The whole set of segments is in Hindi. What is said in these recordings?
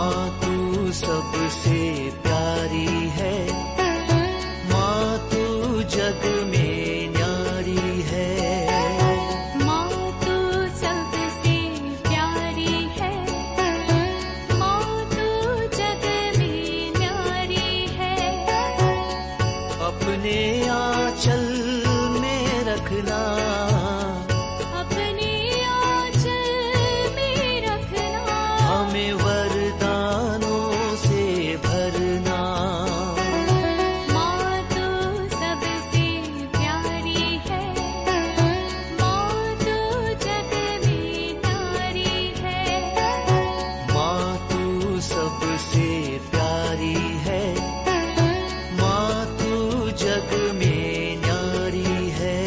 माँ तू सबसे प्यारी है, माँ तू जग में न्यारी है। माँ तू सबसे प्यारी है, माँ तू जग में न्यारी है। अपने आंचल में रखना, अपने आंचल में रखना। हमें वरदानों से भरना। माँ तू सबसे प्यारी है, माँ तू जग में न्यारी है। माँ तू सबसे प्यारी है, माँ तू जग में न्यारी है।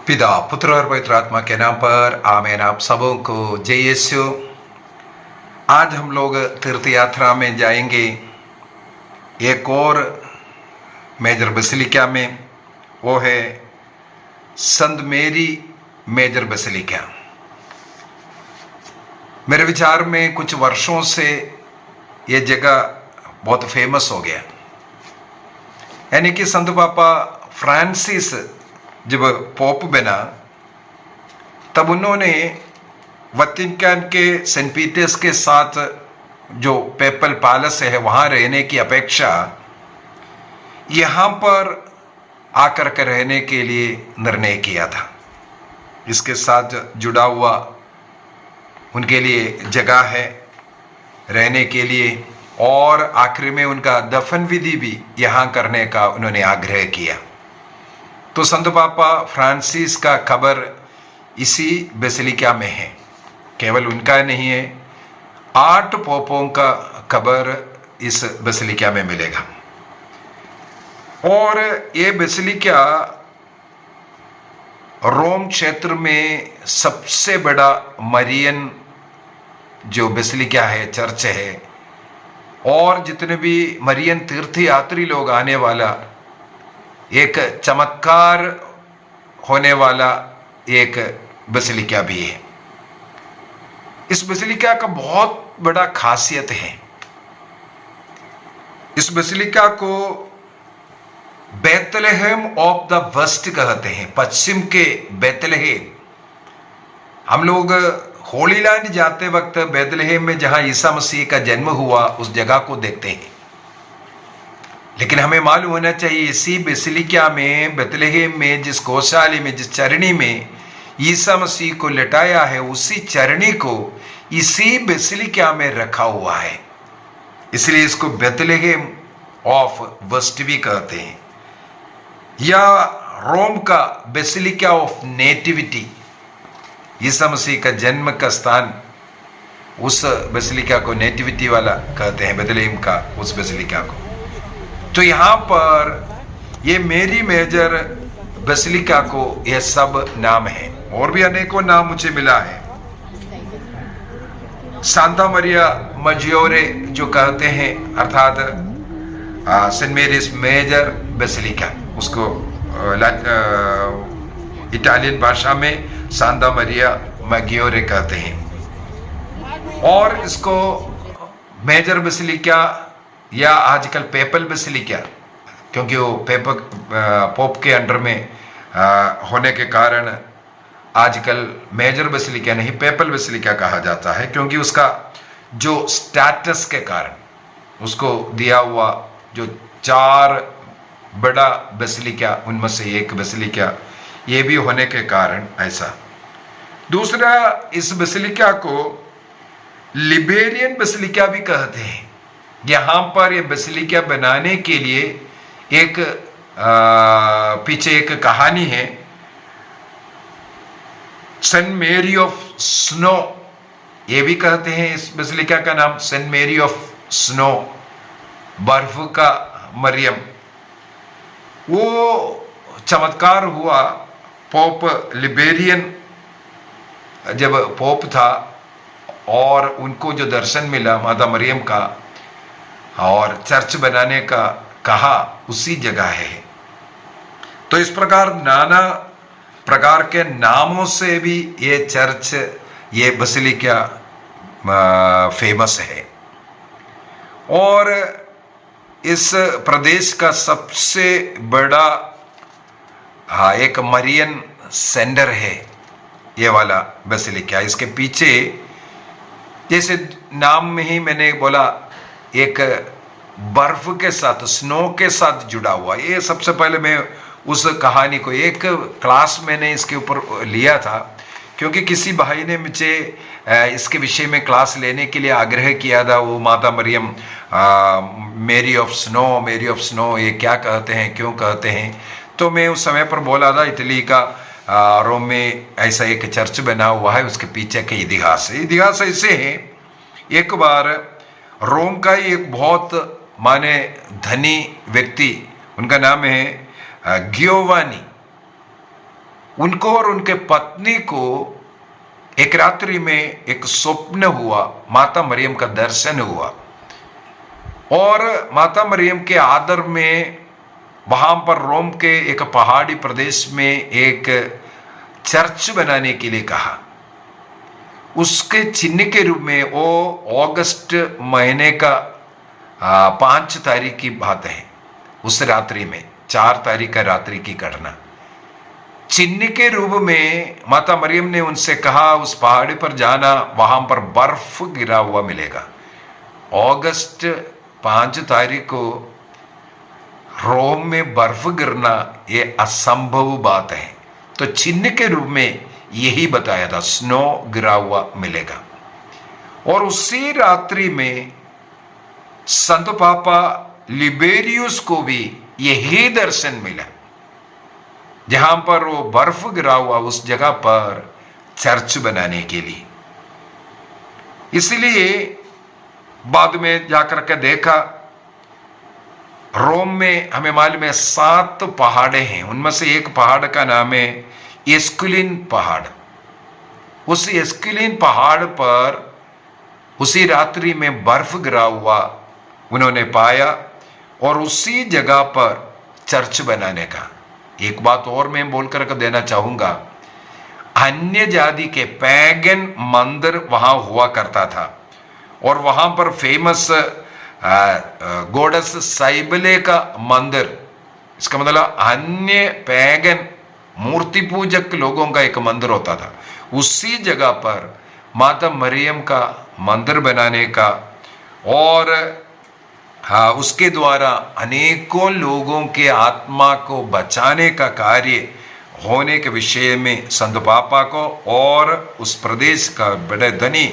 पिता पुत्र और पवित्र आत्मा के नाम पर आमीन। आप सबों को जय यीशु। आज हम लोग तीर्थ यात्रा में जाएंगे एक और मेजर बेसिलिका में, वो है संत मेरी मेजर बेसिलिका। मेरे विचार में कुछ वर्षों से ये जगह बहुत फेमस हो गया। यानी कि संत पापा फ्रांसिस जब पोप बना तब उन्होंने वतिकन के सेंट पीटर्स के साथ जो पेपल पैलेस है वहाँ रहने की अपेक्षा यहाँ पर आकर के रहने के लिए निर्णय किया था। इसके साथ जुड़ा हुआ उनके लिए जगह है रहने के लिए, और आखिर में उनका दफन विधि भी यहाँ करने का उन्होंने आग्रह किया। तो संत पापा फ्रांसिस का कब्र इसी बेसिलिका में है। केवल उनका नहीं है, 8 पोपों का कब्र इस बेसिलिका में मिलेगा। और ये बेसिलिका रोम क्षेत्र में सबसे बड़ा मरियन जो बेसिलिका है, चर्च है, और जितने भी मरियन तीर्थयात्री लोग आने वाला एक चमत्कार होने वाला एक बेसिलिका भी है। इस बेसिलिका का बहुत बड़ा खासियत है। इस बेसिलिका को बेथलेहेम ऑफ द वेस्ट कहते हैं, पश्चिम के बेथलेहेम। हम लोग होली लैंड जाते वक्त बेथलेहेम में जहां ईसा मसीह का जन्म हुआ उस जगह को देखते हैं, लेकिन हमें मालूम होना चाहिए इसी बेसिलिका में, बेथलेहेम में, जिस गौशाले में, जिस चरणी में ईसा मसीह को लटाया है, उसी चरणी को इसी बेसिलिका में रखा हुआ है। इसलिए इसको बेथलेहेम ऑफ वेस्ट भी कहते हैं, या रोम का basilica of nativity. Isa Masih का जन्म का स्थान, उस बेसिलिका को नेटिविटी वाला कहते हैं, बेथलेहेम का उस बेसिलिका को। तो यहाँ पर ये मेरी मेजर बेसिलिका को ये सब नाम है, और भी अनेकों नाम मुझे मिला है। सांता मरिया मजियोरे जो कहते हैं, अर्थात सेंट मेरीज मेजर बेसिलिका, उसको इटालियन भाषा में सांता मरिया मजियोरे कहते हैं। और इसको मेजर बेसिलिका या आजकल पेपल बेसिलिका, क्योंकि वो पोप के अंडर में होने के कारण आजकल मेजर बेसिलिका नहीं पेपल बेसिलिका कहा जाता है, क्योंकि उसका जो स्टेटस के कारण उसको दिया हुआ जो 4 बड़ा बेसिलिका, उनमें से एक बेसिलिका ये भी होने के कारण ऐसा। दूसरा, इस बेसिलिका को लिबेरियन बेसिलिका भी कहते हैं। यहाँ पर ये बेसिलिका बनाने के लिए एक पीछे एक कहानी है। सेंट मेरी ऑफ स्नो, ये भी कहते हैं इस बेसिलिका का नाम सेंट मेरी ऑफ स्नो, बर्फ का मरियम। वो चमत्कार हुआ पोप लिबेरियन जब पोप था, और उनको जो दर्शन मिला माता मरियम का और चर्च बनाने का कहा, उसी जगह है। तो इस प्रकार नाना प्रकार के नामों से भी ये चर्च, ये बेसिलिका फेमस है। और इस प्रदेश का सबसे बड़ा एक मरियन सेंटर है ये वाला बेसिलिका। इसके पीछे जैसे नाम में ही मैंने बोला एक बर्फ के साथ, स्नो के साथ जुड़ा हुआ। ये सबसे पहले मैं उस कहानी को एक क्लास मैंने इसके ऊपर लिया था, क्योंकि किसी भाई ने मुझे इसके विषय में क्लास लेने के लिए आग्रह किया था। वो माता मरियम मेरी ऑफ स्नो ये क्या कहते हैं, क्यों कहते हैं। तो मैं उस समय पर बोला था इटली का रोम में ऐसा एक चर्च बना हुआ है, उसके पीछे के इतिहास ऐसे हैं। एक बार रोम का ही एक बहुत माने धनी व्यक्ति, उनका नाम है गियोवानी, उनको और उनके पत्नी को एक रात्रि में एक स्वप्न हुआ, माता मरियम का दर्शन हुआ। और माता मरियम के आदर में वहां पर रोम के एक पहाड़ी प्रदेश में एक चर्च बनाने के लिए कहा। उसके चिन्ह के रूप में वो अगस्त महीने का 5 तारीख की बात है, उस रात्रि में 4 तारीख का रात्रि की घटना। चिन्ह के रूप में माता मरियम ने उनसे कहा उस पहाड़ी पर जाना, वहां पर बर्फ गिरा हुआ मिलेगा। अगस्त 5 तारीख को रोम में बर्फ गिरना ये असंभव बात है। तो चिन्ह के रूप में यही बताया था, स्नो गिरा हुआ मिलेगा। और उसी रात्रि में संत पापा लिबेरियस को भी यही दर्शन मिला, जहां पर वो बर्फ गिरा हुआ उस जगह पर चर्च बनाने के लिए। इसलिए बाद में जाकर के देखा, रोम में हमें मालूम है 7 पहाड़े हैं, उनमें से एक पहाड़ का नाम है एस्क्यूलिन पहाड़। उस एस्क्यूलिन पहाड़ पर उसी रात्रि में बर्फ गिरा हुआ उन्होंने पाया, और उसी जगह पर चर्च बनाने का। एक बात और मैं बोलकर देना चाहूंगा, अन्य जाति के पैगन मंदिर वहां हुआ करता था, और वहां पर फेमस गोडस साइबले का मंदिर, इसका मतलब अन्य पैगन मूर्ति पूजक लोगों का एक मंदिर होता था। उसी जगह पर माता मरियम का मंदिर बनाने का और उसके द्वारा अनेकों लोगों के आत्मा को बचाने का कार्य होने के विषय में संत पापा को और उस प्रदेश का बड़े धनी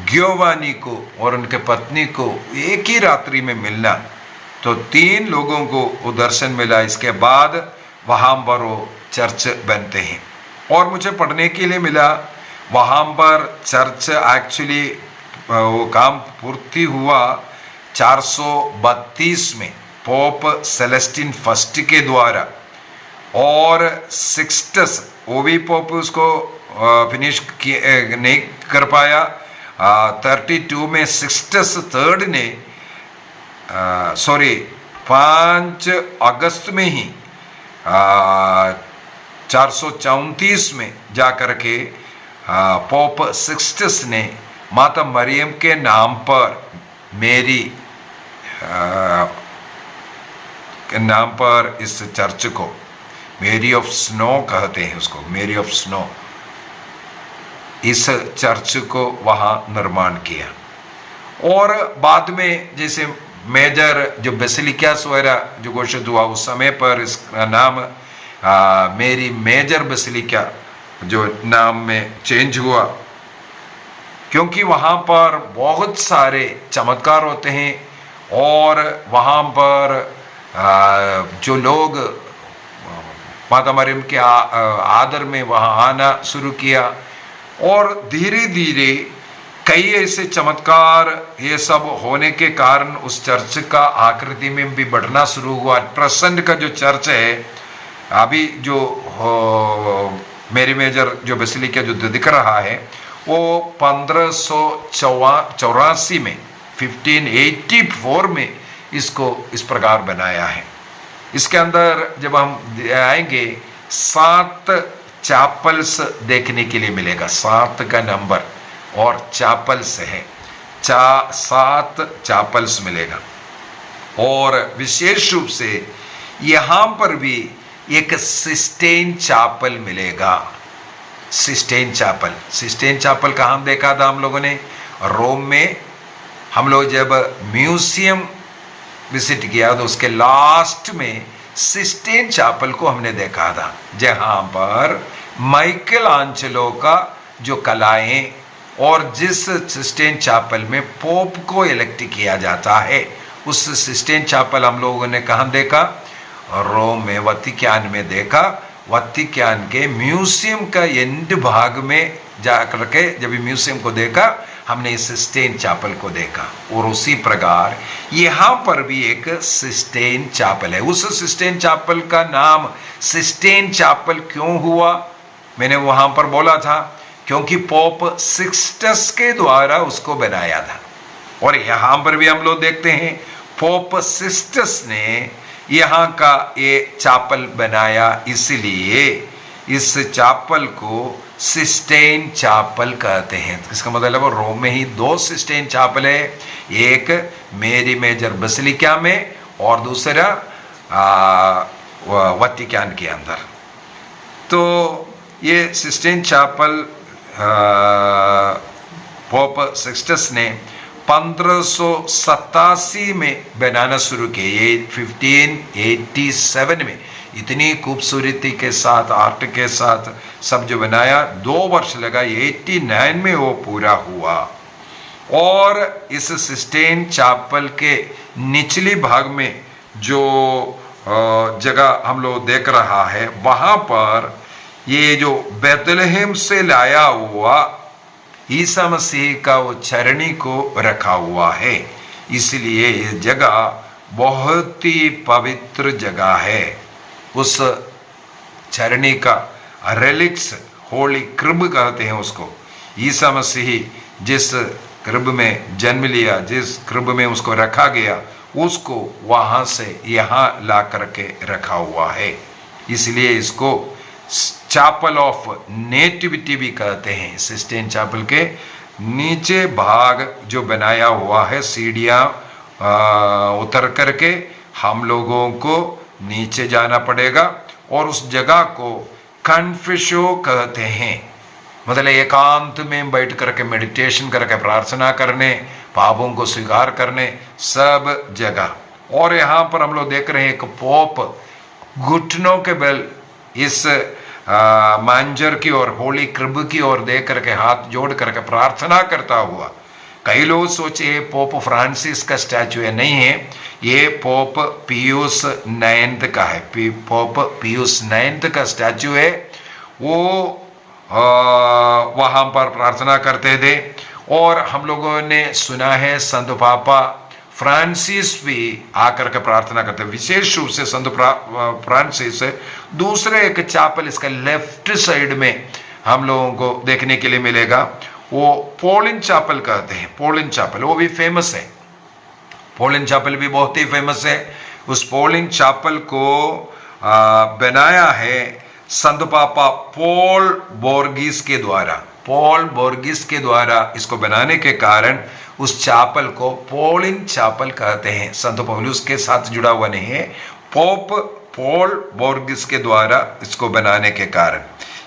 गियोवानी को और उनके पत्नी को एक ही रात्रि में मिलना। तो 3 लोगों को वो दर्शन मिला। इसके बाद वहाँ पर वो चर्च बनते हैं। और मुझे पढ़ने के लिए मिला वहाँ पर चर्च एक्चुअली वो काम पूर्ति हुआ 432 में पोप सेलेस्टिन फर्स्ट के द्वारा, और सिक्सटस वो भी पोप उसको फिनिश नहीं कर पाया। 32 में सिक्सटस थर्ड ने 5 अगस्त में ही 434 में जाकर के पोप सिक्सटस ने माता मरियम के नाम पर मेरी के नाम पर इस चर्च को मेरी ऑफ स्नो कहते हैं, उसको मेरी ऑफ स्नो, इस चर्च को वहाँ निर्माण किया। और बाद में जैसे मेजर जो बेसिलिकास वगैरह जो घोषित हुआ, उस समय पर इसका नाम मेरी मेजर बेसिलिका जो नाम में चेंज हुआ, क्योंकि वहाँ पर बहुत सारे चमत्कार होते हैं। और वहाँ पर जो लोग माता मरियम के आदर में वहाँ आना शुरू किया, और धीरे धीरे कई ऐसे चमत्कार ये सब होने के कारण उस चर्च का आकृति में भी बढ़ना शुरू हुआ। प्रेजेंट का जो चर्च है अभी जो मेरी मेजर जो बेसिलिका जो दिख रहा है, वो 1584 में 1584 में इसको इस प्रकार बनाया है। इसके अंदर जब हम आएंगे 7 चैपल्स देखने के लिए मिलेगा, 7 का नंबर, और चापल्स है, 7 चापल्स मिलेगा। और विशेष रूप से यहां पर भी एक सिस्टेन चापल मिलेगा। सिस्टेन चापल कहाँ देखा था हम लोगों ने? रोम में हम लोग जब म्यूजियम विजिट किया तो उसके लास्ट में सिस्टेन चापल को हमने देखा था, जहां पर माइकल आंचलो का जो कलाएं, और जिस सिस्टेन चापल में पोप को इलेक्ट किया जाता है, उस सिस्टेन चापल हम लोगों ने कहाँ देखा? रोम में, वतिकान में देखा। वतिकान के म्यूजियम का एंड भाग में जाकर के जब म्यूजियम को देखा, हमने इस सिस्टेन चापल को देखा। और उसी प्रकार यहाँ पर भी एक सिस्टेन चापल है। उस सिस्टेन चापल का नाम सिस्टेन चापल क्यों हुआ? मैंने वहाँ पर बोला था क्योंकि पोप सिक्सटस के द्वारा उसको बनाया था। और यहाँ पर भी हम लोग देखते हैं पोप सिक्सटस ने यहाँ का ये चापल बनाया, इसलिए इस चापल को सिस्टेन चापल कहते हैं। इसका मतलब रोम में ही 2 सिस्टेन चापल है, एक मेरी मेजर बसिलिका में और दूसरा वतिकान के अंदर। तो ये सिस्टेन चापल पोप सिक्सटस ने 1587 में बनाना शुरू किया। ये 1587 में इतनी खूबसूरती के साथ, आर्ट के साथ सब जो बनाया, 2 वर्ष लगा। 89 में वो पूरा हुआ। और इस सिस्टेन चापल के निचली भाग में जो जगह हम लोग देख रहा है, वहां पर ये जो बेथलेहम से लाया हुआ ईसा मसीह का वो चरणी को रखा हुआ है, इसलिए ये जगह बहुत ही पवित्र जगह है। उस चरणी का रेलिक्स, होली क्रिब कहते हैं उसको। ईसा मसीह जिस क्रिब में जन्म लिया, जिस क्रिब में उसको रखा गया, उसको वहां से यहाँ ला करके रखा हुआ है, इसलिए इसको चापल ऑफ नेटिविटी भी कहते हैं। सिस्टेन चापल के नीचे भाग जो बनाया हुआ है, सीढ़ियाँ उतर करके हम लोगों को नीचे जाना पड़ेगा, और उस जगह को कन्फेशो कहते हैं। मतलब एकांत में बैठ करके मेडिटेशन करके प्रार्थना करने, पापों को स्वीकार करने, सब जगह। और यहाँ पर हम लोग देख रहे हैं एक पोप घुटनों के बल इस मांजर की और होली क्रिब की ओर देख करके हाथ जोड़ करके प्रार्थना करता हुआ। कई लोग सोचे पोप फ्रांसिस का स्टैचू है, नहीं है, ये पोप पियूस 9 का है। पोप पियूस 9 का स्टैचू है। वो वहाँ पर प्रार्थना करते थे। और हम लोगों ने सुना है संत पापा फ्रांसिस भी आकर के प्रार्थना करते हैं। विशेष रूप से संत फ्रांसिस दूसरे एक चापल इसका लेफ्ट साइड में हम लोगों को देखने के लिए मिलेगा, वो पोलिन चापल कहते हैं। पोलिन चापल वो भी फेमस है। पोलिन चापल भी बहुत ही फेमस है। उस पोलिन चापल को बनाया है संत पापा पॉल बोर्गिस के द्वारा। पॉल बोर्गिस के द्वारा इसको बनाने के कारण उस चापल को पोलिन चापल कहते हैं। संत पौलुस के साथ जुड़ा हुआ नहीं है, पोप पॉल बोर्गिस के द्वारा इसको बनाने के कारण।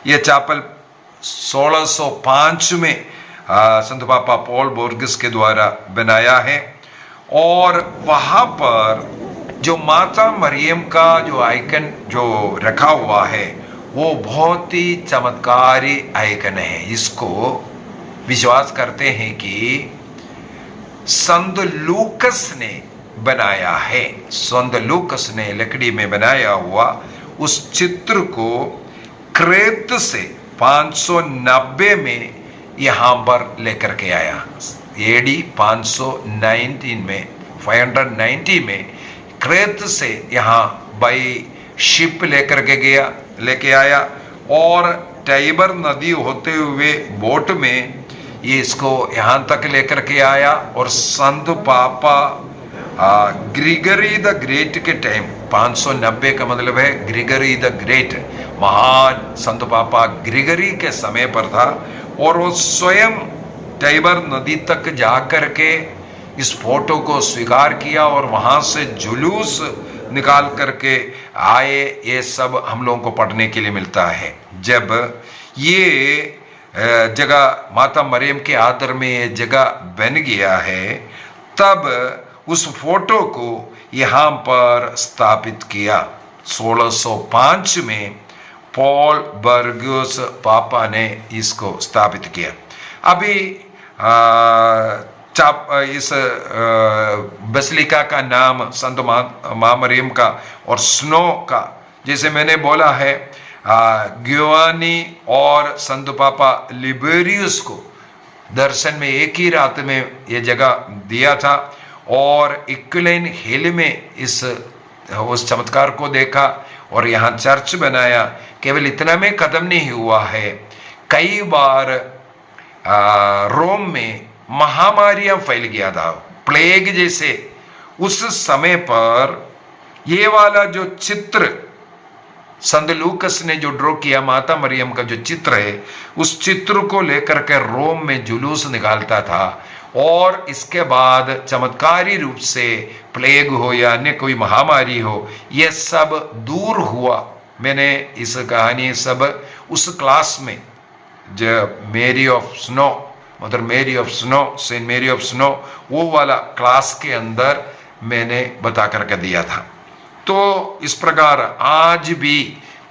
यह चापल 1605 में संत पापा पॉल बोर्गिस के द्वारा बनाया है। और वहाँ पर जो माता मरियम का जो आइकन जो रखा हुआ है, वो बहुत ही चमत्कारी आइकन है। इसको विश्वास करते हैं कि संत लूकस ने बनाया है। संत लूकस ने लकड़ी में बनाया हुआ उस चित्र को क्रेत से 590 में यहाँ पर लेकर के आया। एडी 590 में क्रेत से यहाँ बाई शिप लेके आया और टाइबर नदी होते हुए बोट में ये इसको यहाँ तक लेकर के आया। और संत पापा ग्रिगरी द ग्रेट के टाइम, 590 का मतलब है ग्रिगरी द ग्रेट, महान संत पापा ग्रिगरी के समय पर था। और वो स्वयं टाइबर नदी तक जाकर के इस फोटो को स्वीकार किया और वहां से जुलूस निकाल करके आए। ये सब हम लोगों को पढ़ने के लिए मिलता है। जब ये जगह माता मरियम के आदर में ये जगह बन गया है, तब उस फोटो को यहाँ पर स्थापित किया। 1605 में पॉल बर्गस पापा ने इसको स्थापित किया। अभी इस बेसिलिका का नाम संत मां मरियम का और स्नो का, जैसे मैंने बोला है, गियोवानी और संत पापा लिबेरियस को दर्शन में एक ही रात में ये जगह दिया था और इक्विलेन हिल में उस चमत्कार को देखा और यहाँ चर्च बनाया। केवल इतना में खत्म नहीं हुआ है, कई बार रोम में महामारियां फैल गया था, प्लेग जैसे। उस समय पर ये वाला जो चित्र संत लूकस ने जो ड्रॉ किया, माता मरियम का जो चित्र है, उस चित्र को लेकर के रोम में जुलूस निकालता था और इसके बाद चमत्कारी रूप से प्लेग हो या अन्य कोई महामारी हो, यह सब दूर हुआ। मैंने इस कहानी सब उस क्लास में जो मेरी ऑफ स्नो, मदर मेरी ऑफ स्नो, सेंट मेरी ऑफ स्नो, वो वाला क्लास के अंदर मैंने बता करके दिया था। तो इस प्रकार आज भी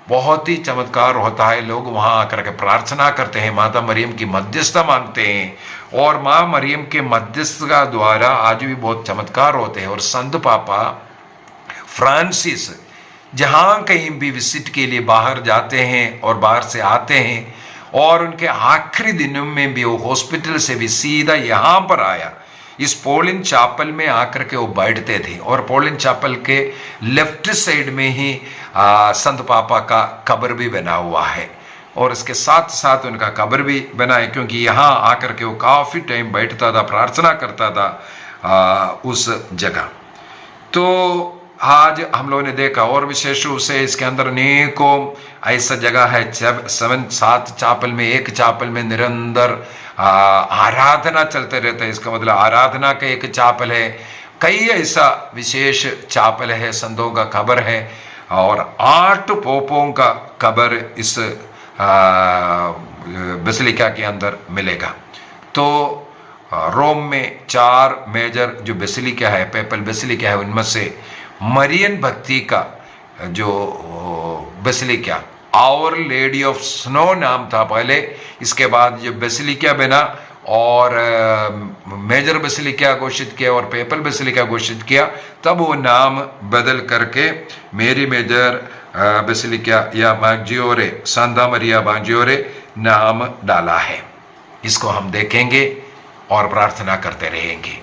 बहुत ही चमत्कार होता है। लोग वहाँ आकर के प्रार्थना करते हैं, माता मरियम की मध्यस्थता मांगते हैं और माँ मरियम के मध्यस्थता द्वारा आज भी बहुत चमत्कार होते हैं। और संत पापा फ्रांसिस जहाँ कहीं भी विजिट के लिए बाहर जाते हैं और बाहर से आते हैं, और उनके आखिरी दिनों में भी वो हॉस्पिटल से भी सीधा यहाँ पर आया, इस पोलिन चापल में आकर के वो बैठते थे। और पोलिन चापल के लेफ्ट साइड में ही संत पापा का कब्र भी बना हुआ है और इसके साथ साथ उनका कब्र भी बना है, क्योंकि यहाँ आकर के वो काफ़ी टाइम बैठता था, प्रार्थना करता था उस जगह। तो आज हम लोगों ने देखा, और विशेष रूप से इसके अंदर अनेकों ऐसा जगह है, 7 चापल में, एक चापल में निरंतर आराधना चलते रहते हैं। इसका मतलब आराधना का एक चापल है, कई ऐसा विशेष चापल है, संतों का कब्र है और 8 पोपों का कब्र इस बेसिलिका के अंदर मिलेगा। तो रोम में 4 मेजर जो बेसिलिका है, पेपल बेसिलिका है, उनमें से मरियन भक्ति का जो basilica our lady of snow नाम था पहले, इसके बाद जो बेसिलिका बना और मेजर बेसिलिका घोषित किया और पेपल बेसिलिका घोषित किया, तब वो नाम बदल करके मेरी मेजर बेसिलिका या मांजियोरे, सांता मरिया मांजियोरे नाम डाला है। इसको हम देखेंगे और प्रार्थना करते रहेंगे।